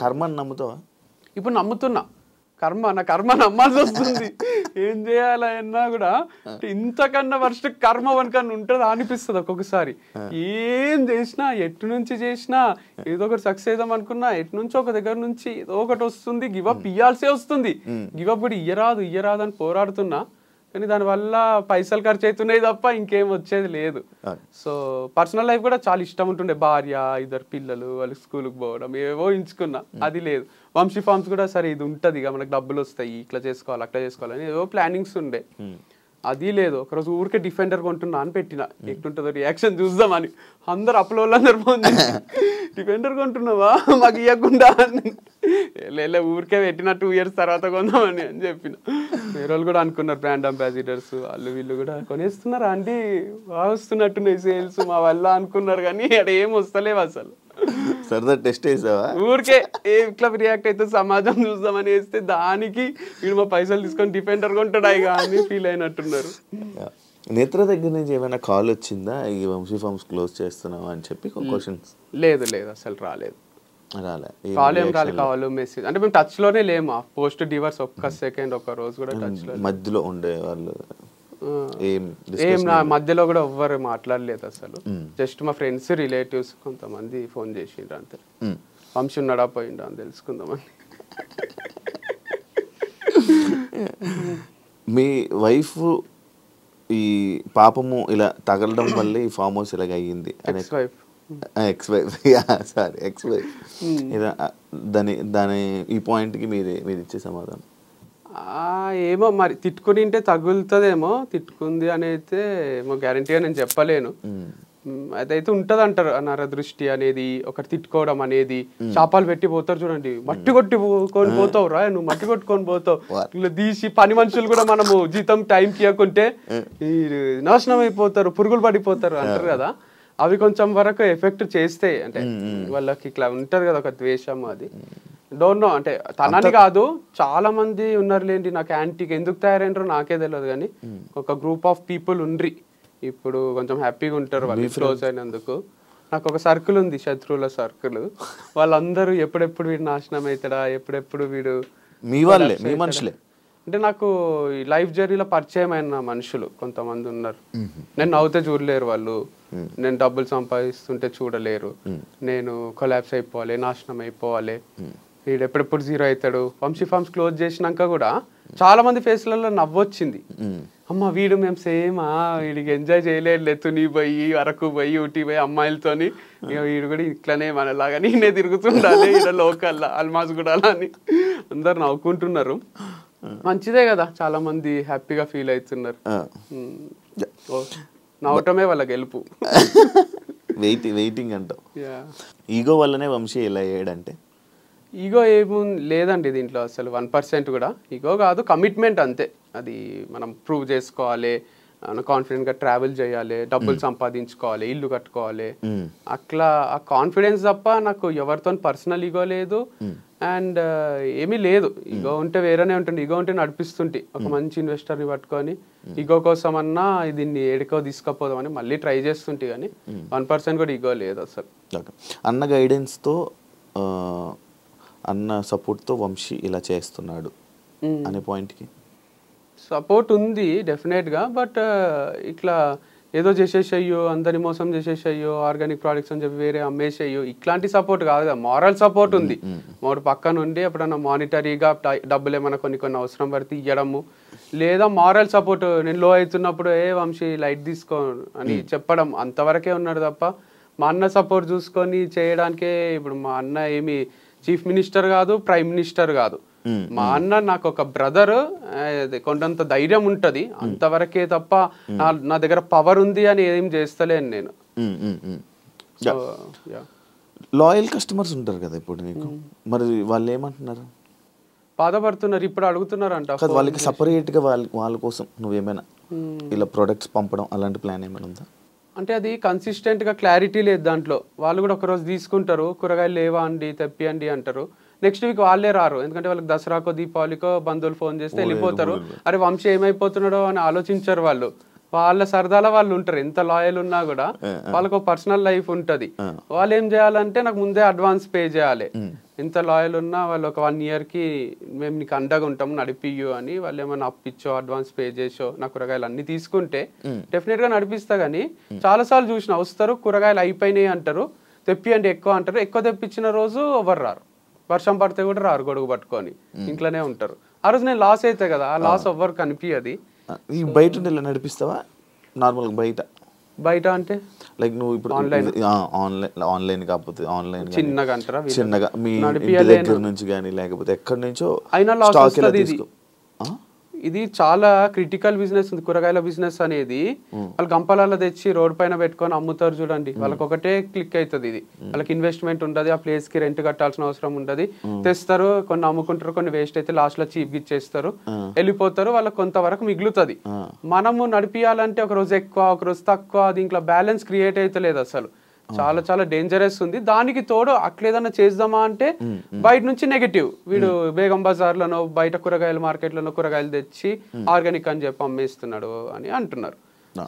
కర్మని నమ్ముతావా? ఇప్పుడు నమ్ముతున్నా. నా కర్మ నమ్మాల్సి వస్తుంది. ఏం చేయాలన్నా కూడా ఇంతకన్నా వర్స్ట్ కర్మ వనకన్నా ఉంటుందా అనిపిస్తుంది ఒక్కొక్కసారి. ఏం చేసినా ఎటు నుంచి చేసినా ఏదో ఒకటి సక్సెస్ అవుదాం అనుకున్నా ఎటు నుంచి ఒక దగ్గర నుంచి ఏదో ఒకటి వస్తుంది. గివప్ ఇయ్యాల్సే వస్తుంది. గివప్ కూడా ఇయ్యరాదు అని పోరాడుతున్నా. కానీ దానివల్ల పైసలు ఖర్చు అవుతున్నాయి తప్ప ఇంకేం వచ్చేది లేదు. సో పర్సనల్ లైఫ్ కూడా చాలా ఇష్టం ఉంటుండే. భార్య, 2 పిల్లలు, వాళ్ళు స్కూల్కి పోవడం ఏవో ఎంచుకున్నా, అది లేదు. వంశీ ఫార్మ్స్ కూడా సరే ఇది ఉంటుంది ఇక మనకు డబ్బులు వస్తాయి, ఇట్లా చేసుకోవాలి అట్లా చేసుకోవాలని ఏవో ప్లానింగ్స్ ఉండే, అది లేదు. ఒకరోజు ఊరికే డిఫెండర్ కొంటున్నా అని పెట్టిన, ఎట్లుంటుందో రియాక్షన్ చూద్దామని. అందరు అప్లోళ్ళందరూ ఫోన్ చేసి డిఫెండర్ కొంటున్నావా మాకు ఇవ్వకుండా అని. లే ఊరికే పెట్టిన 2 years తర్వాత కొందామని అని చెప్పిన. వేరే వాళ్ళు కూడా అనుకున్నారు, బ్రాండ్ అంబాసిడర్స్ వాళ్ళు వీళ్ళు కూడా కొనేస్తున్నారు ఆంటీ, బాగా వస్తున్నట్టున్నాయి సేల్స్ మా వల్ల అనుకున్నారు. కానీ అక్కడ ఏం వస్తలేవు అసలు. సరదా టెస్ట్ వేసావా? ఊరికే ఇట్లా రియాక్ట్ అయితే సమాజం చూద్దామని వేస్తే దానికి వీడు మా పైసలు తీసుకొని డిఫెండర్ కొంటాడా ఇక అని ఫీల్ అయినట్టున్నారు. నేత్ర దగ్గర నుంచి ఏమైనా కాల్ వచ్చిందా ఈ వంశీ ఫార్మ్స్ క్లోజ్ చేస్తున్నావా అని చెప్పి క్వశ్చన్స్? లేదు అసలు రాలేదు. కాల్ ఏం రాలేదు. కాల్ మెసేజ్ అంటే మేము టచ్ లోనే లేము. పోస్ట్ డివర్స్ ఒక్క సెకండ్ ఒక్క రోజు కూడా టచ్ లో మధ్యలో ఉండే వాళ్ళు ఏం నా మధ్యలో కూడా ఎవ్వరు మాట్లాడలేదు అసలు. జస్ట్ మా ఫ్రెండ్స్, రిలేటివ్స్ కొంతమంది ఫోన్ చేసిండ్రు అంతే. వంశీ ఉన్నాడా పోయిండా అని తెలుసుకుందామని. మీ వైఫ్ ఈ పాపము ఇలా తగలడం వల్ల ఈ ఫామ్ హౌస్ ఇలాగ అయ్యింది. ఎక్స్ వైఫ్ దాని ఈ పాయింట్కి మీరు ఇచ్చే సమాధానం? ఏమో మరి తిట్టుకుని ఉంటే తగులుతుందేమో, తిట్టుకుంది అని అయితే ఏమో గ్యారంటీగా నేను చెప్పలేను. అదైతే ఉంటది అంటారు నరదృష్టి అనేది, ఒకటి తిట్టుకోవడం అనేది. చేపలు పెట్టి పోతారు చూడండి, మట్టి కొట్టుకొని పోతావు రా నువ్వు, మట్టి కొట్టుకొని పోతావు ఇలా తీసి. పని మనుషులు కూడా మనము జీతం టైంకి ఇవ్వకుంటే నాశనం అయిపోతారు, పురుగులు పడిపోతారు అంటారు కదా. అవి కొంచెం వరకు ఎఫెక్ట్ చేస్తాయి. అంటే వాళ్ళకి ఇట్లా ఉంటది కదా ఒక ద్వేషం. అది డోంట్ నో, అంటే తనని కాదు చాలా మంది ఉన్నారు లేండి నాకు యాంటీకి ఎందుకు తయారైనరో నాకే తెలియదు. కానీ ఒక గ్రూప్ ఆఫ్ పీపుల్ ఉండ్రి ఇప్పుడు కొంచెం హ్యాపీగా ఉంటారు వాళ్ళు క్లోజ్ అయినందుకు. నాకు ఒక సర్కిల్ ఉంది, శత్రువుల సర్కిల్. వాళ్ళందరూ ఎప్పుడెప్పుడు వీడు నాశనం అవుతాడా, ఎప్పుడెప్పుడు వీడు. మీ వాళ్ళే, మీ మనుషులే అంటే నాకు లైఫ్ జర్నీలో పరిచయం అయిన మనుషులు కొంతమంది ఉన్నారు. నేను నవ్వుతే చూడలేరు వాళ్ళు, నేను డబ్బులు సంపాదిస్తుంటే చూడలేరు, నేను కొలాప్స్ అయిపోవాలి, నాశనం అయిపోవాలి, వీడు ఎప్పుడెప్పుడు జీరో అవుతాడు. వంశీ ఫార్మ్స్ క్లోజ్ చేసినాక కూడా చాలా మంది ఫేస్లలో నవ్వొచ్చింది. అమ్మ వీడు మేము సేమా, వీడికి ఎంజాయ్ చేయలేదు, తుని పోయి అరకు పోయి ఊటీ పోయి అమ్మాయిలతోని, వీడు కూడా ఇట్లనే మనలాగా నేనే తిరుగుతుండాలి ఇక్కడ లోకల్లా అల్మాజ్ కూడా అలా అని అందరు నవ్వుకుంటున్నారు. మంచిదే కదా, చాలా మంది హ్యాపీగా ఫీల్ అవుతున్నారు. నవ్వటమే వాళ్ళ గెలుపు. వెయిటింగ్ అంటావు. ఈగో వల్లనే వంశీ ఇలా అయ్యాడంటే? ఈగో ఏమో లేదండి దీంట్లో అసలు 1% కూడా. ఈగో కాదు, కమిట్మెంట్ అంతే. అది మనం ప్రూవ్ చేసుకోవాలి, కాన్ఫిడెంట్గా ట్రావెల్ చేయాలి, డబ్బులు సంపాదించుకోవాలి, ఇల్లు కట్టుకోవాలి, అట్లా ఆ కాన్ఫిడెన్స్ తప్ప నాకు ఎవరితో పర్సనల్ ఈగో లేదు. అండ్ ఏమీ లేదు. ఈగో ఉంటే వేరేనే ఉంటుంది. ఈగో ఉంటే నడిపిస్తుంటే ఒక మంచి ఇన్వెస్టర్ని పట్టుకొని ఈగో కోసం అన్నా దీన్ని ఎడుకో తీసుకపోదామని మళ్ళీ ట్రై చేస్తుంటే, కానీ 1% కూడా ఈగో లేదు అసలు. అన్న గైడెన్స్తో, అన్న సపోర్ట్తో వంశీ ఇలా చేస్తున్నాడు అనే పాయింట్కి సపోర్ట్ ఉంది డెఫినెట్గా. బట్ ఇట్లా ఏదో చేసేసయ్యో, అందరిని మోసం చేసేసయ్యో, ఆర్గానిక్ ప్రోడక్ట్స్ అని చెప్పి వేరే అమ్మేసేయో, ఇట్లాంటి సపోర్ట్ కాదు కదా. మారల్ సపోర్ట్ ఉంది. మూడు పక్కన ఉండి ఎప్పుడన్నా మానిటరీగా డబ్బులు ఏమైనా కొన్ని అవసరం పడితే ఇవ్వడము, లేదా మారల్ సపోర్ట్ నేను లో అవుతున్నప్పుడు వంశీ లైట్ తీసుకో అని చెప్పడం, అంతవరకే ఉన్నాడు తప్ప మా అన్న సపోర్ట్ చూసుకొని చేయడానికే. ఇప్పుడు మా అన్న ఏమి చీఫ్ మినిస్టర్ కాదు, ప్రైమ్ మినిస్టర్ కాదు. మా అన్న నాకు ఒక బ్రదర్, కొండంత ధైర్యం ఉంటది అంతవరకే తప్ప నా దగ్గర పవర్ ఉంది అని ఏం చేస్తలేను నేను. లాయల్ కస్టమర్స్ ఉంటారు కదా ఇప్పుడు నీకు, మరి వాళ్ళు ఏమంటున్నారు? బాధపడుతున్నారు. ఇప్పుడు అడుగుతున్నారు అంట వాళ్ళకి సపరేట్ గా వాళ్ళ కోసం నువ్వేమైనా ఇలా ప్రొడక్ట్స్ పంపడం అలాంటి ప్లాన్ ఏమైనా ఉందా? అంటే అది కన్సిస్టెంట్గా క్లారిటీ లేదు దాంట్లో. వాళ్ళు కూడా ఒకరోజు తీసుకుంటారు, కూరగాయలు లేవా అండి తెప్పియండి అంటారు, నెక్స్ట్ వీక్ వాళ్ళే రారు. ఎందుకంటే వాళ్ళకి దసరాకో దీపావళికో బంధువులు ఫోన్ చేస్తే వెళ్ళిపోతారు. అరే వంశీ ఏమైపోతున్నాడో అని ఆలోచించారు వాళ్ళు. వాళ్ళ సరదాలో వాళ్ళు ఉంటారు, ఎంత లాయల్ ఉన్నా కూడా వాళ్ళకు పర్సనల్ లైఫ్ ఉంటది. వాళ్ళు ఏం చేయాలంటే నాకు ముందే అడ్వాన్స్ పే చేయాలి. ఎంత లాయల్ ఉన్నా వాళ్ళు ఒక 1 year కి మేము నీకు అండగా ఉంటాము నడిపియ్యు అని వాళ్ళు ఏమైనా అప్పిచ్చో అడ్వాన్స్ పే చేసో నా కూరగాయలు అన్ని తీసుకుంటే డెఫినెట్ గా నడిపిస్తా. కానీ చాలా సార్లు చూసిన వస్తారు కూరగాయలు అయిపోయినాయి అంటారు, తెప్పియండి ఎక్కువ అంటారు. ఎక్కువ తెప్పించిన రోజు ఎవరు రారు, వర్షం పడితే కూడా రారు, గొడుగు పట్టుకొని ఇంట్లోనే ఉంటారు. ఆ రోజు నేను లాస్ అయితే కదా, ఆ లాస్ ఎవ్వరు కనిపించది. బయట నడిపిస్తావా నార్మల్గా? బయట అంటే లైక్ నువ్వు ఇప్పుడు ఆన్లైన్ కాకపోతే ఆన్లైన్ చిన్నగా అంటారా? చిన్నగా మీ ఇంటి దగ్గర నుంచి కానీ లేకపోతే ఎక్కడి నుంచో అయినా లాస్ వస్తుంది. ఇది చాలా క్రిటికల్ బిజినెస్ ఉంది కూరగాయల బిజినెస్ అనేది. వాళ్ళు గంపలలో తెచ్చి రోడ్ పైన పెట్టుకొని అమ్ముతారు చూడండి, వాళ్ళకి ఒకటే క్లిక్ అవుతుంది. ఇది వాళ్ళకి ఇన్వెస్ట్మెంట్ ఉండదు, ఆ ప్లేస్ కి రెంట్ కట్టాల్సిన అవసరం ఉండదు. తెస్తారు, కొన్ని అమ్ముకుంటారు, కొన్ని వేస్ట్ అయితే లాస్ట్ లో చీప్ ఇచ్చేస్తారు, వెళ్ళిపోతారు, వాళ్ళకి కొంతవరకు మిగులుతుంది. మనము నడిపియాలంటే ఒక రోజు ఎక్కువ ఒక రోజు తక్కువ, దీంట్లో బ్యాలెన్స్ క్రియేట్ అయితే లేదు అసలు. చాలా చాలా డేంజరస్ ఉంది. దానికి తోడు అట్లేదన్నా చేద్దామా అంటే బయట నుంచి నెగటివ్, వీడు బేగం బజార్లోనో బయట కూరగాయల మార్కెట్లోనో కూరగాయలు తెచ్చి ఆర్గానిక్ అని చెప్పి అమ్మేస్తున్నాడు అని అంటున్నారు.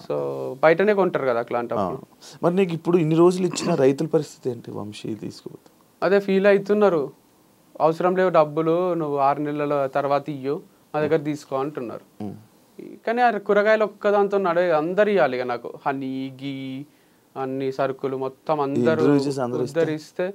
సో బయటనే కొంటారు కదా అట్లాంటప్పుడు. మరి నీకు ఇప్పుడు ఇన్ని రోజులు ఇచ్చిన రైతుల పరిస్థితి ఏంటి వంశీ? తీసుకోవద్దు అదే ఫీల్ అవుతున్నారు, అవసరం లేవు డబ్బులు, నువ్వు 6 నెలల తర్వాత ఇయ్యు, మా దగ్గర తీసుకో అంటున్నారు. కానీ ఆ కూరగాయలు ఒక్కదాంతో నడే, అందరు ఇవ్వాలి ఇక నాకు హనీ గీ అన్ని సరుకులు మొత్తం అందరూ ఉద్ధరిస్తే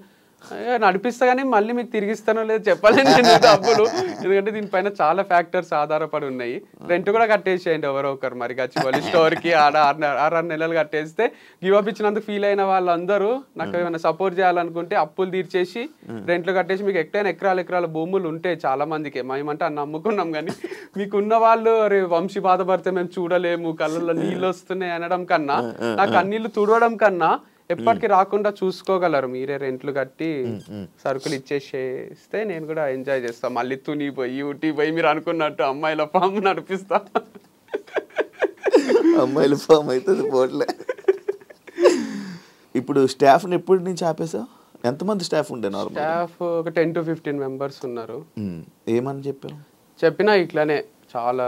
నడిపిస్తా. కానీ మళ్ళీ మీకు తిరిగిస్తానో లేదు చెప్పలేను నేను డబ్బులు, ఎందుకంటే దీనిపైన చాలా ఫ్యాక్టర్స్ ఆధారపడి ఉన్నాయి. రెంట్ కూడా కట్టేసేయండి ఎవరో ఒకరు, మరి గచ్చిబౌలి స్టోర్ కి 6 నెలలు కట్టేస్తే గివ్ అప్ ఇచ్చినందుకు ఫీల్ అయిన వాళ్ళందరూ నాకు ఏమైనా సపోర్ట్ చేయాలనుకుంటే అప్పులు తీర్చేసి రెంట్లు కట్టేసి, మీకు ఎక్కడైనా ఎకరాల భూములు ఉంటే చాలా మందికి, మేమంటే అన్న అమ్ముకున్నాం, కానీ మీకున్న వాళ్ళు అరే వంశీ బాధపడితే మేము చూడలేము, కళ్ళల్లో నీళ్ళు వస్తున్నాయి అనడం కన్నా, నాకు కన్నీళ్ళు తుడవడం కన్నా ఎప్పటికి రాకుండా చూసుకోగలరు మీరే రెంట్లు కట్టి సరుకులు ఇచ్చేసేస్తే నేను కూడా ఎంజాయ్ చేస్తా. మళ్ళీ తుని పోయి ఊటీ పోయి మీరు అనుకున్నట్టు అమ్మాయిల ఫామ్ నడిపిస్తా. అమ్మాయిల ఫామ్ అవుతుంది పోట్లే. ఇప్పుడు స్టాఫ్ని ఎప్పటి నుంచి ఆపేసావు? ఎంతమంది స్టాఫ్ ఉండే? స్టాఫ్ ఒక 10 to 15 మెంబర్స్ ఉన్నారు. ఏమని చెప్పినా ఇట్లానే చాలా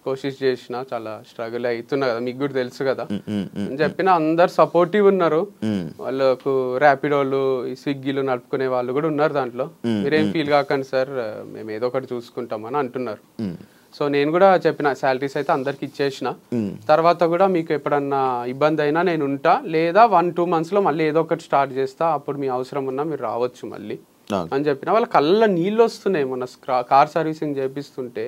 కోషిష్ చేసిన, చాలా స్ట్రగుల్ అవుతున్నా కదా, మీకు కూడా తెలుసు కదా అని చెప్పిన. అందరు సపోర్టివ్ ఉన్నారు, వాళ్ళకు ర్యాపిడోలు స్విగ్గీలు నడుపుకునే వాళ్ళు కూడా ఉన్నారు దాంట్లో. మీరేం ఫీల్ కాకండి సార్, మేము ఏదో ఒకటి చూసుకుంటామని అంటున్నారు. సో నేను కూడా చెప్పిన శాలరీస్ అయితే అందరికి ఇచ్చేసిన, తర్వాత కూడా మీకు ఎప్పుడన్నా ఇబ్బంది అయినా నేను ఉంటా, లేదా 1-2 months మళ్ళీ ఏదో ఒకటి స్టార్ట్ చేస్తా, అప్పుడు మీ అవసరం ఉన్నా మీరు రావచ్చు మళ్ళీ అని చెప్పిన. వాళ్ళ కళ్ళ నీళ్ళు వస్తున్నాయి. మొన్న కార్ సర్వీసింగ్ చేపిస్తుంటే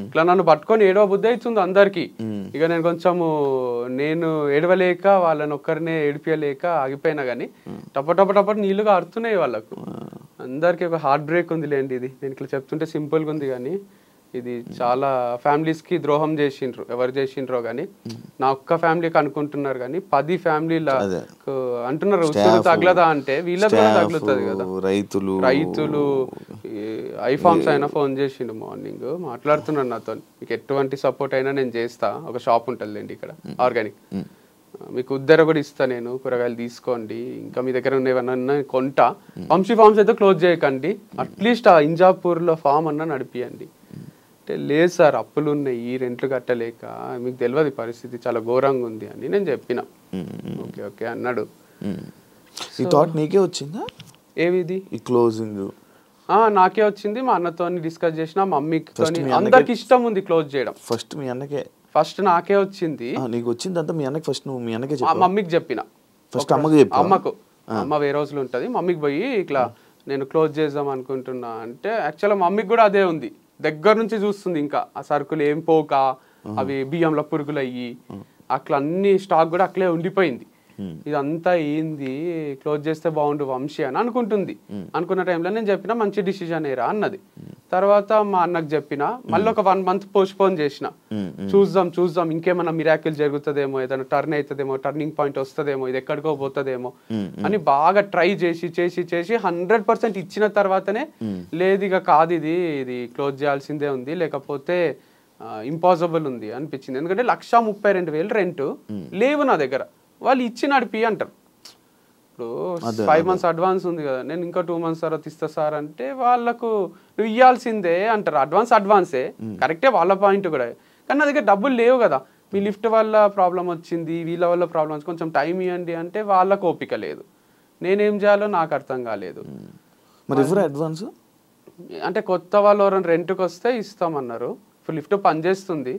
ఇట్లా నన్ను పట్టుకొని ఏడవ బుద్ధి అవుతుంది అందరికి. ఇక నేను కొంచెము నేను ఏడవలేక వాళ్ళని ఒక్కరినే ఏడిపియలేక ఆగిపోయినా, కానీ టపటపటపట నీళ్లు కారుతున్నాయి వాళ్ళకు అందరికి. ఒక హార్ట్ బ్రేక్ ఉంది లేండి ఇది, నేను ఇట్లా చెప్తుంటే సింపుల్గా ఉంది కానీ ఇది చాలా ఫ్యామిలీస్ కి ద్రోహం చేసిండ్రు. ఎవరు చేసిండ్రో కానీ నా ఒక్క ఫ్యామిలీకి అనుకుంటున్నారు, కానీ 10 ఫ్యామిలీల అంటున్నారు తగలదా అంటే వీళ్ళకి కూడా తగులుతుంది కదా. రైతులు ఐఫామ్స్ అయినా ఫోన్ చేసిండు మార్నింగ్, మాట్లాడుతున్నాడు నాతో, మీకు ఎటువంటి సపోర్ట్ అయినా నేను చేస్తా, ఒక షాప్ ఉంటుంది లేండి ఇక్కడ ఆర్గానిక్, మీకు ఉద్దర కూడా ఇస్తా నేను, కూరగాయలు తీసుకోండి, ఇంకా మీ దగ్గర ఉన్నవన్నా కొంటా, వంశీ ఫార్మ్స్ అయితే క్లోజ్ చేయకండి, అట్లీస్ట్ ఆ ఇంజాపూర్లో ఫామ్ అన్నా నడిపియండి అంటే. లేదు సార్ అప్పులు ఉన్నాయి, రెంట్లు కట్టలేక, మీకు తెలియదు పరిస్థితి చాలా ఘోరంగా ఉంది అని నేను చెప్పిన. ఓకే ఓకే అన్నాడు. ఈ థాట్ నీకే వచ్చిందా? ఏవిది ఈ క్లోజింగ్? నాకే వచ్చింది, మా అన్నతో డిస్కస్ చేసిన, మమ్మీతో, అందరికి ఇష్టం ఉంది క్లోజ్ చేయడం. ఫస్ట్ మీ అన్నకే? ఫస్ట్ నాకే వచ్చింది. నీకు వచ్చిందంతా మీ అన్నకి? ఫస్ట్ నువ్వు మీ అన్నకే చెప్పు? మమ్మీకి చెప్పిన. ఫస్ట్ అమ్మకి చెప్పు? అమ్మకు, అమ్మ వేరే రోజులు ఉంటుంది, మమ్మీకి పోయి ఇట్లా నేను క్లోజ్ చేద్దాం అనుకుంటున్నా అంటే, యాక్చువల్గా మమ్మీకి కూడా అదే ఉంది, దగ్గర నుంచి చూస్తుంది. ఇంకా ఆ సరుకులు ఏం పోక, అవి బియ్యంలో పురుగులు అయ్యి అట్లా అన్ని స్టాక్ కూడా అట్లే ఉండిపోయింది. ఇదంతా ఏంది, క్లోజ్ చేస్తే బాగుండు వంశీ అని అనుకుంటుంది. అనుకున్న టైంలో నేను చెప్పిన మంచి డిసిజన్ ఏరా అన్నది. తర్వాత మా అన్నకు చెప్పిన, మళ్ళీ ఒక 1 month పోస్ట్పోన్ చేసిన, చూద్దాం ఇంకేమైనా మిరాకిల్ జరుగుతుందేమో, ఏదైనా టర్న్ అవుతుందేమో, టర్నింగ్ పాయింట్ వస్తుందేమో, ఇది ఎక్కడికో పోతుందేమో అని బాగా ట్రై చేసి 100% ఇచ్చిన తర్వాతనే లేదు ఇక కాదు, ఇది క్లోజ్ చేయాల్సిందే ఉంది, లేకపోతే ఇంపాసిబుల్ ఉంది అనిపించింది. ఎందుకంటే 1,32,000 రెంట్ లేవు నా దగ్గర, వాళ్ళు ఇచ్చి నడిపి అంటారు. ఇప్పుడు 5 months అడ్వాన్స్ ఉంది కదా, నేను ఇంకా 2 months తర్వాత ఇస్తా సార్ అంటే వాళ్ళకు నువ్వు ఇవ్వాల్సిందే అంటారు. అడ్వాన్సే కరెక్టే వాళ్ళ పాయింట్ కూడా, కానీ నా దగ్గర డబ్బులు లేవు కదా. మీ లిఫ్ట్ వల్ల ప్రాబ్లం వచ్చింది, వీళ్ళ వల్ల ప్రాబ్లం వచ్చింది, కొంచెం టైం ఇవ్వండి అంటే వాళ్ళకు ఓపిక లేదు. నేనేం చేయాలో నాకు అర్థం కాలేదు. మరి ఎవరు అడ్వాన్స్ అంటే కొత్త వాళ్ళు ఎవరైనా రెంట్కి వస్తే ఇస్తామన్నారు. ఇప్పుడు లిఫ్ట్ పనిచేస్తుంది,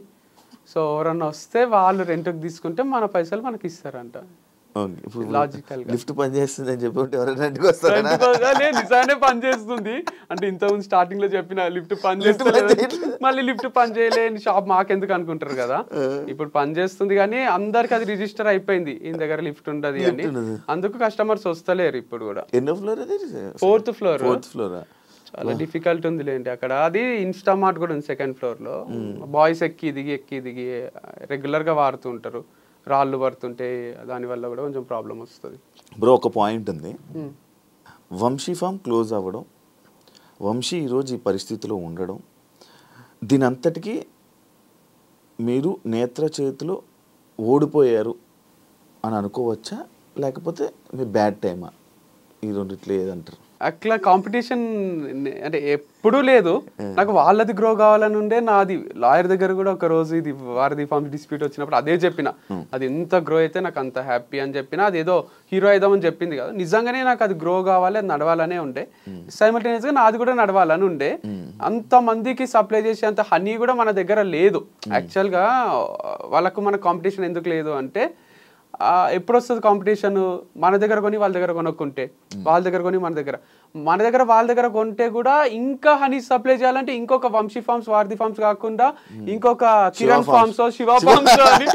సో ఎవరన్నా వస్తే వాళ్ళు రెంట్కి తీసుకుంటే మన పైసలు మనకి ఇస్తారంట. లాజికల్ లిఫ్ట్ పని చేస్తుంది అని చెప్పి ఎవరైనా ఇంటికి వస్తారా? నిజానే పని చేస్తుంది అంటే ఇంతకుముందు స్టార్టింగ్ లో చెప్పిన లిఫ్ట్ పని చేస్తుంది, మళ్ళీ లిఫ్ట్ పని చేయలేని షాప్ మాకెందుకు అనుకుంటారు కదా. ఇప్పుడు పని చేస్తుంది కానీ అందరికి అది రిజిస్టర్ అయిపోయింది ఈయన దగ్గర లిఫ్ట్ ఉండదు అని, అందుకు కస్టమర్స్ వస్తలేరు ఇప్పుడు కూడా. ఎన్నో floor? Fourth floor. Fourth floor చాలా డిఫికల్ట్ ఉంది లేండి అక్కడ. అది ఇన్స్టామార్ట్ కూడా ఉంది సెకండ్ ఫ్లోర్ లో. బాయ్స్ ఎక్కి దిగి రెగ్యులర్ గా వాడుతూ ఉంటారు, రాళ్ళు పడుతుంటే దానివల్ల కూడా కొంచెం ప్రాబ్లం వస్తుంది. బ్రో ఒక పాయింట్ ఉంది, వంశీ ఫామ్ క్లోజ్ అవ్వడం, వంశీ ఈరోజు ఈ పరిస్థితిలో ఉండడం, దీని అంతటికీ మీరు నేత్ర చేతిలో ఓడిపోయారు అని అనుకోవచ్చా, లేకపోతే మీ బ్యాడ్ టైమా? ఈ రెండిట్లో ఏదంటారు? అట్లా కాంపిటీషన్ అంటే ఎప్పుడూ లేదు. నాకు వాళ్ళది గ్రో కావాలని ఉండే. నాది లాయర్ దగ్గర కూడా ఒక రోజు ఇది వారిది ఫామ్ డిస్ప్యూట్ వచ్చినప్పుడు అదే చెప్పిన, అది ఎంత గ్రో అయితే నాకు అంత హ్యాపీ అని చెప్పిన. అది ఏదో హీరో అయిదామని చెప్పింది కదా, నిజంగానే నాకు అది గ్రో కావాలి, అది నడవాలనే ఉండే. సైమల్టేనియస్ గా నాది కూడా నడవాలని ఉండే. అంత మందికి సప్లై చేసే అంత హనీ కూడా మన దగ్గర లేదు. యాక్చువల్ గా వాళ్ళకు మన కాంపిటీషన్ ఎందుకు లేదు అంటే, ఎప్పుడు వస్తుంది కాంపిటీషన్? మన దగ్గర కొని వాళ్ళ దగ్గర కొనుక్కుంటే, వాళ్ళ దగ్గర కొని మన దగ్గర వాళ్ళ దగ్గర కొంటే కూడా ఇంకా హనీ సప్లై చేయాలంటే ఇంకొక వంశీ ఫార్మ్స్, వారధి ఫార్మ్స్ కాకుండా ఇంకొక కిరణ్ ఫార్మ్స్, శివ ఫార్మ్స్ అని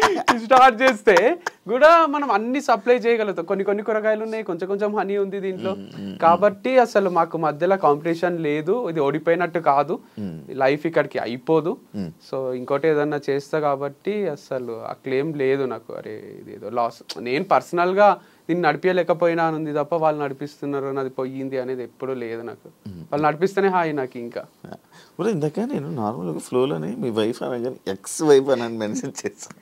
స్టార్ట్ చేస్తే కూడా మనం అన్ని సప్లై చేయగలుగుతాం. కొన్ని కూరగాయలు ఉన్నాయి, కొంచెం హనీ ఉంది దీంట్లో. కాబట్టి అసలు మాకు మధ్యలో కాంపిటీషన్ లేదు. ఇది ఓడిపోయినట్టు కాదు, లైఫ్ ఇక్కడికి అయిపోదు. సో ఇంకోటి ఏదన్నా చేస్తా కాబట్టి అసలు ఆ క్లెయిమ్ లేదు నాకు. అరే ఇది ఏదో లాస్, నేను పర్సనల్ గా దీన్ని నడిపించలేకపోయినా ఉంది తప్ప వాళ్ళు నడిపిస్తున్నారు అది పోయింది అనేది ఎప్పుడూ లేదు నాకు. వాళ్ళు నడిపిస్తేనే హాయి నాకు. ఇంకా ఇందాక నేను నార్మల్గా ఫ్లోలోనే మీ వైఫ్ అనగానే ఎక్స్ వైఫ్ అని మెన్షన్ చేస్తాను.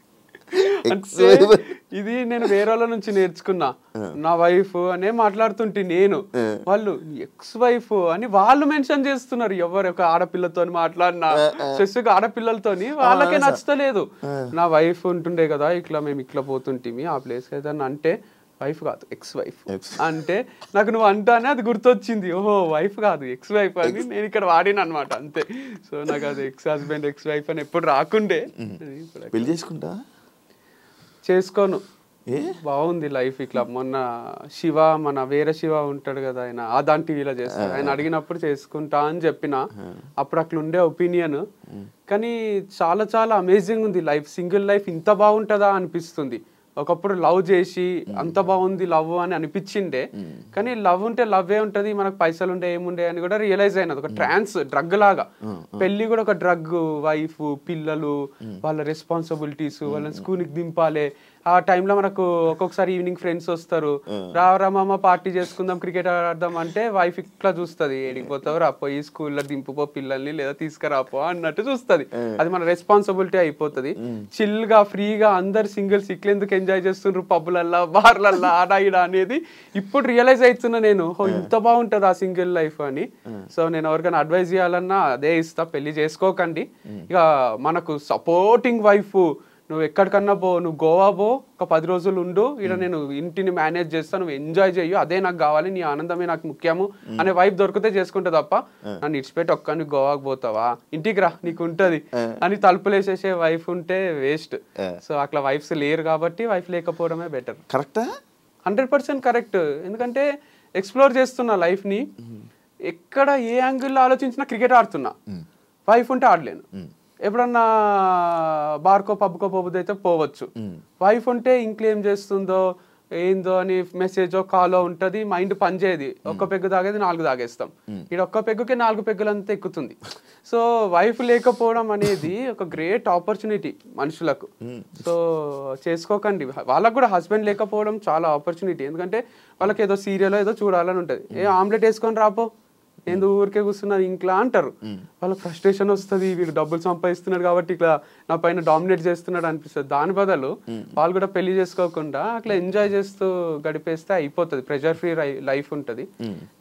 ఇది నేను వేరే వాళ్ళ నుంచి నేర్చుకున్నా. నా వైఫ్ అనే మాట్లాడుతుంటే నేను, వాళ్ళు ఎక్స్ వైఫ్ అని వాళ్ళు మెన్షన్ చేస్తున్నారు. ఎవరు ఒక ఆడపిల్లతో మాట్లాడినా, స్పెసిఫిక్ ఆడపిల్లలతోని వాళ్ళకే నచ్చలేదు. నా వైఫ్ ఉంటుండే కదా, ఇట్లా మేము ఇట్లా పోతుంటే ఆ ప్లేస్ ఏదన్నా అంటే, వైఫ్ కాదు ఎక్స్ వైఫ్ అంటే నాకు నువ్వు అంటానే అది గుర్తొచ్చింది. ఓహో వైఫ్ కాదు ఎక్స్ వైఫ్ అని నేను ఇక్కడ వాడిన అనమాట, అంతే. సో నాకు అది ఎక్స్ హస్బెండ్ ఎక్స్ వైఫ్ అని ఎప్పుడు రాకుండే. పెళ్లి చేసుకుంటా చేసుకోను, బాగుంది లైఫ్ ఇట్లా. మొన్న శివ, మన వేరే శివ ఉంటాడు కదా ఆయన, ఆదాన్ టీవీలో చేస్తాడు, ఆయన అడిగినప్పుడు చేసుకుంటా అని చెప్పిన. అప్పుడు అట్లా ఉండే ఒపీనియన్. కానీ చాలా చాలా అమేజింగ్ ఉంది లైఫ్. సింగిల్ లైఫ్ ఇంత బాగుంటుందా అనిపిస్తుంది. ఒకప్పుడు లవ్ చేసి అంత బాగుంది లవ్ అని అనిపించిండే, కానీ లవ్ ఉంటే లవ్వే ఉంటది, మనకు పైసలు ఉంటే ఏముండే అని కూడా రియలైజ్ అయినది. ఒక డ్రగ్ లాగా పెళ్లి కూడా ఒక డ్రగ్. వైఫ్, పిల్లలు, వాళ్ళ రెస్పాన్సిబిలిటీస్, వాళ్ళని స్కూల్కి దింపాలి. ఆ టైంలో మనకు ఒక్కొక్కసారి ఈవినింగ్ ఫ్రెండ్స్ వస్తారు, రా మామ పార్టీ చేసుకుందాం, క్రికెట్ ఆడదాం అంటే వైఫ్ ఇట్లా చూస్తుంది, ఏడికిపోతావు రా, పోయి స్కూల్లో దింపుపో పిల్లల్ని, లేదా తీసుకురాపో అన్నట్టు చూస్తుంది. అది మన రెస్పాన్సిబిలిటీ అయిపోతుంది. చిల్ గా ఫ్రీగా అందరు సింగిల్స్ ఇట్లెందుకు ఎంజాయ్ చేస్తుండ్రు పబ్బులల్లా, బార్లల్లా, ఆడా ఈడ అనేది ఇప్పుడు రియలైజ్ అవుతున్నా నేను. ఇంత బాగుంటుంది ఆ సింగిల్ లైఫ్ అని. సో నేను ఎవరికైనా అడ్వైజ్ చేయాలన్నా అదే ఇస్తా, పెళ్లి చేసుకోకండి. ఇక మనకు సపోర్టింగ్ వైఫ్, నువ్వు ఎక్కడికన్నా పో, నువ్వు గోవా పో, ఒక 10 రోజులు ఉండు, ఇక్కడ నేను ఇంటిని మేనేజ్ చేస్తా, నువ్వు ఎంజాయ్ చెయ్యు, అదే నాకు కావాలి, నీ ఆనందమే నాకు ముఖ్యము అనే వైఫ్ దొరికితే చేసుకుంటే తప్ప నన్ను ఇడిచిపెట్టి ఒక్కని గోవాకి పోతావా, ఇంటికి రా నీకు ఉంటది అని తలుపులేసేసే వైఫ్ ఉంటే వేస్ట్. సో అట్లా వైఫ్స్ లేరు కాబట్టి వైఫ్ లేకపోవడమే బెటర్. కరెక్టా? 100% కరెక్ట్. ఎందుకంటే ఎక్స్ప్లోర్ చేస్తున్నా లైఫ్ని, ఎక్కడ ఏ యాంగిల్లో ఆలోచించినా క్రికెట్ ఆడుతున్నా, వైఫ్ ఉంటే ఆడలేను. ఎప్పుడన్నా బార్కో పబ్కో పోబుద్ది అయితే పోవచ్చు. వైఫ్ ఉంటే ఇంకేం చేస్తుందో ఏందో అని మెసేజో కాలో ఉంటుంది, మైండ్ పనిచేయదు. ఒక్క పెగ్గు తాగేది 4 తాగేస్తాం, ఇక్కడ ఒక్క పెగ్గుకే 4 పెగ్గులంతా ఎక్కుతుంది. సో వైఫ్ లేకపోవడం అనేది ఒక గ్రేట్ ఆపర్చునిటీ మనుషులకు. సో చేసుకోకండి. వాళ్ళకు కూడా హస్బెండ్ లేకపోవడం చాలా ఆపర్చునిటీ. ఎందుకంటే వాళ్ళకి ఏదో సీరియల్ ఏదో చూడాలని ఉంటుంది, ఆమ్లెట్ వేసుకొని రాపో, ఏందో ఊరికే కూర్చున్నది ఇంట్లో అంటారు. వాళ్ళకి ఫ్రస్ట్రేషన్ వస్తుంది, వీడు డబ్బులు సంపాదిస్తున్నాడు కాబట్టి ఇట్లా నా పైన డామినేట్ చేస్తున్నాడు అనిపిస్తుంది. దాని బదులు వాళ్ళు కూడా పెళ్లి చేసుకోకుండా అట్లా ఎంజాయ్ చేస్తూ గడిపేస్తే అయిపోతుంది, ప్రెషర్ ఫ్రీ లైఫ్ ఉంటుంది.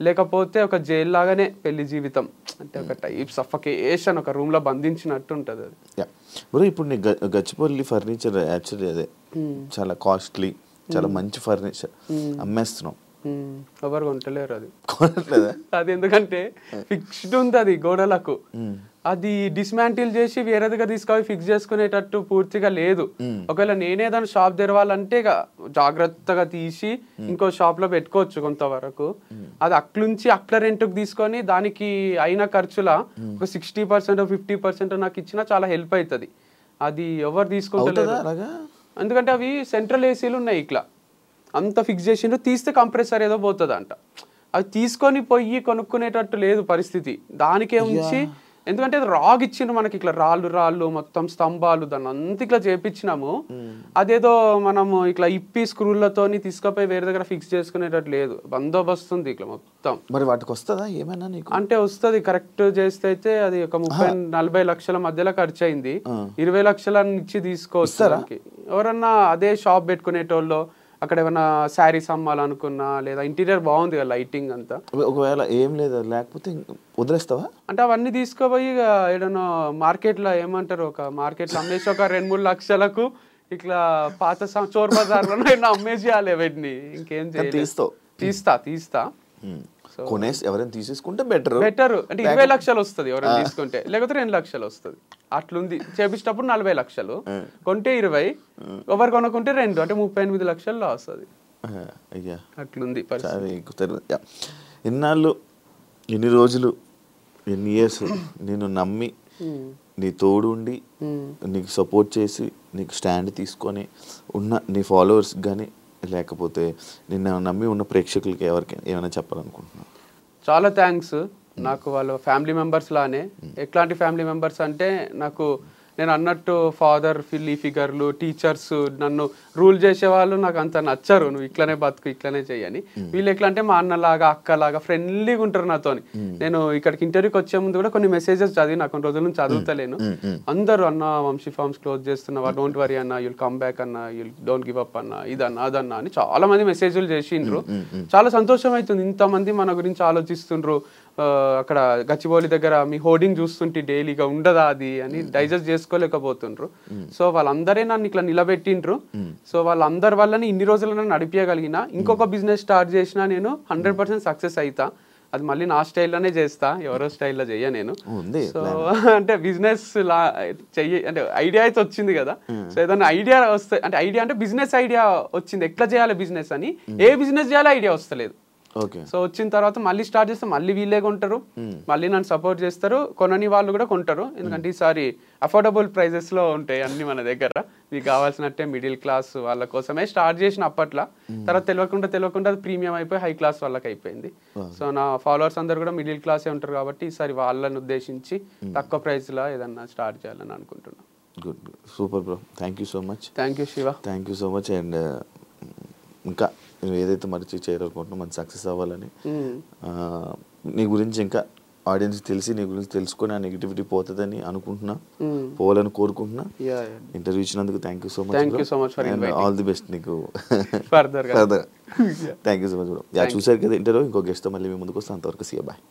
లేకపోతే ఒక జైలు లాగానే పెళ్లి జీవితం, అంటే ఒక టైప్ సఫకేషన్, ఒక రూమ్ లో బంధించినట్టు ఉంటది అది. ఇప్పుడు నీ గచ్చిపల్లి ఫర్నిచర్ యాక్చువల్లీ అదే చాలా కాస్ట్లీ, చాలా మంచి ఫర్నిచర్ అమ్మేస్తున్నాం, ఎవరు కొంటలేరు అది. కొనట్లేదా? అది ఎందుకంటే ఫిక్స్డ్ ఉంది అది గోడలకు, అది డిస్మాంటిల్ చేసి వేరే దగ్గర తీసుకొని ఫిక్స్ చేసుకునేటట్టు పూర్తిగా లేదు. ఒకవేళ నేనే దాని షాప్ తెరవాలంటే జాగ్రత్తగా తీసి ఇంకో షాప్ లో పెట్టుకోవచ్చు కొంతవరకు. అది అట్లుంచి అట్ల రెంట్కి తీసుకొని దానికి అయిన ఖర్చుల ఒక 60% 50% నాకు ఇచ్చినా చాలా హెల్ప్ అవుతుంది. అది ఎవరు తీసుకుంటారు, ఎందుకంటే అవి సెంట్రల్ ఏసీలు ఉన్నాయి, ఇట్లా అంత ఫిక్స్ చేసిండ్రు, తీస్తే కంప్రెసర్ ఏదో పోతుంది అంట. అవి తీసుకొని పోయి కొనుక్కునేటట్టు లేదు పరిస్థితి, దానికే ఉంచి. ఎందుకంటే అది రాగ్ ఇచ్చిండ్రు మనకి, ఇట్లా రాళ్ళు మొత్తం స్తంభాలు దాన్ని అంత ఇట్లా చేపించినాము. అదేదో మనము ఇట్లా ఇప్పి స్క్రూలతోని తీసుకుపోయి వేరే దగ్గర ఫిక్స్ చేసుకునేటట్టు లేదు, బందోబస్తు ఉంది ఇట్లా మొత్తం. మరి వాటికి వస్తుందా ఏమైనా నీకు? అంటే వస్తుంది, కరెక్ట్ చేస్తే అయితే అది ఒక 30-40 లక్షల మధ్యలో ఖర్చు అయింది. 20 లక్షల ఇచ్చి తీసుకోవచ్చు. ఎవరన్నా అదే షాప్ పెట్టుకునేటోళ్ళు, అక్కడ ఏమైనా శారీస్ అమ్మాలనుకున్నా, లేదా ఇంటీరియర్ బాగుంది కదా లైటింగ్ అంతా, ఒకవేళ ఏం లేదు లేకపోతే వదిలేస్తావా? అంటే అవన్నీ తీసుకోపోయి ఏదైనా మార్కెట్లో ఏమంటారు, ఒక మార్కెట్లో అమ్మేసి ఒక 2-3 లక్షలకు ఇట్లా పాత చోర్ బజార్లో అమ్మేసేయాలి వీటిని. ఇంకేం చేయాలి, తీస్తా. కొనేసి ఎవరైనా తీసేసుకుంటే బెటర్. అంటే 20 లక్షలు వస్తుంది ఎవరైనా తీసుకుంటే, లేకపోతే 2 లక్షలు వస్తుంది. అట్లుంది, చేపించేటప్పుడు 40 లక్షలు, కొంటే 20, ఎవరు కొనుక్కుంటే 2, అంటే 38 లక్షల్లో వస్తుంది. అట్లుంది. ఎన్నాళ్ళు, ఎన్ని రోజులు, ఎన్ని ఇయర్స్ నేను నమ్మి నీ తోడు ఉండి నీకు సపోర్ట్ చేసి నీకు స్టాండ్ తీసుకొని ఉన్న నీ ఫాలోవర్స్ కానీ లేకపోతే నిన్న నమ్మి ఉన్న ప్రేక్షకులకి ఎవరికి ఏమైనా చెప్పాలనుకుంటున్నాను? చాలా థ్యాంక్స్. నాకు వాళ్ళు ఫ్యామిలీ మెంబర్స్ లానే. ఎట్లాంటి ఫ్యామిలీ మెంబర్స్ అంటే, నాకు నేను అన్నట్టు ఫాదర్ ఫిగర్లు, టీచర్స్, నన్ను రూల్ చేసేవాళ్ళు నాకు అంత నచ్చరు. నువ్వు ఇట్లనే బతుకు, ఇట్లనే చెయ్యని. వీళ్ళు ఎట్లా అంటే మా అన్నలాగా అక్కలాగా ఫ్రెండ్లీగా ఉంటారు నాతోని. నేను ఇక్కడికి ఇంటర్వ్యూకి వచ్చే ముందు కూడా కొన్ని మెసేజెస్ చదివి, నాకు కొన్ని రోజుల నుంచి చదువుతలేను. అందరూ అన్న వంశీ ఫార్మ్స్ క్లోజ్ చేస్తున్నావా, డోంట్ వరీ అన్న, యుల్ కమ్ బ్యాక్ అన్న, యుల్ డోంట్ గివ్ అప్ అన్న, ఇదన్నా అదన్నా అని చాలా మంది మెసేజ్లు చేసిండ్రు. చాలా సంతోషం అవుతుంది, ఇంతమంది మన గురించి ఆలోచిస్తుండ్రు. అక్కడ గచ్చిబౌలి దగ్గర మీ హోర్డింగ్ చూస్తుంటే డైలీగా ఉండదా అది అని డైజెస్ట్ చేసుకోలేకపోతుండ్రు. సో వాళ్ళందరే నన్ను ఇట్లా నిలబెట్టిండ్రు. సో వాళ్ళందరి వల్లనే ఇన్ని రోజులు నన్ను నడిపించగలిగిన. ఇంకొక బిజినెస్ స్టార్ట్ చేసినా నేను 100% సక్సెస్ అవుతా. అది మళ్ళీ నా స్టైల్లోనే చేస్తా, ఎవరో స్టైల్లో చెయ్య నేను. సో అంటే బిజినెస్ లా చెయ్యి అంటే ఐడియా అయితే వచ్చింది కదా. సో ఏదైనా ఐడియా వస్తే, అంటే ఐడియా అంటే బిజినెస్ ఐడియా వచ్చింది, ఎట్లా చేయాలి బిజినెస్ అని, ఏ బిజినెస్ చేయాలో ఐడియా వస్తలేదు. సో వచ్చిన తర్వాత మళ్ళీ స్టార్ట్ చేస్తే మళ్ళీ వీళ్ళే కొంటారు, మళ్ళీ నన్ను సపోర్ట్ చేస్తారు, కొనని వాళ్ళు కూడా కొంటారు. ఎందుకంటే ఈసారి అఫోర్డబుల్ ప్రైజెస్ లో ఉంటాయి అన్ని మన దగ్గర. మీకు కావాల్సినట్టే మిడిల్ క్లాస్ వాళ్ళ కోసమే స్టార్ట్ చేసిన అప్పట్లో. తర్వాత తెలియకుండా అది ప్రీమియం అయిపోయి హై క్లాస్ వాళ్ళకి అయిపోయింది. సో నా ఫాలోవర్స్ అందరు కూడా మిడిల్ క్లాసే ఉంటారు కాబట్టి ఈసారి వాళ్ళని ఉద్దేశించి తక్కువ ప్రైస్ లో ఏదన్నా స్టార్ట్ చేయాలని అనుకుంటున్నాను. Good, super bro, thank you so much. Thank you Shiva, thank you so much. And ఇంకా నువ్వు ఏదైతే మరిచి చేయాలనుకుంటున్నావు మంచి సక్సెస్ అవ్వాలని, నీ గురించి ఇంకా ఆడియన్స్ తెలిసి నీ గురించి తెలుసుకొని ఆ నెగిటివిటీ పోతుందని అనుకుంటున్నా, పోవాలని కోరుకుంటున్నా. ఇంటర్వ్యూ ఇచ్చినందుకు thank you so much, and all the best నీకు further. Thank you so much. చూసారు కదా ఇంటర్వ్యూ, ఇంకో గెస్ట్తో మళ్ళీ మీ ముందుకు వస్తాను. అంతవరకు సీ యూ, బాయ్.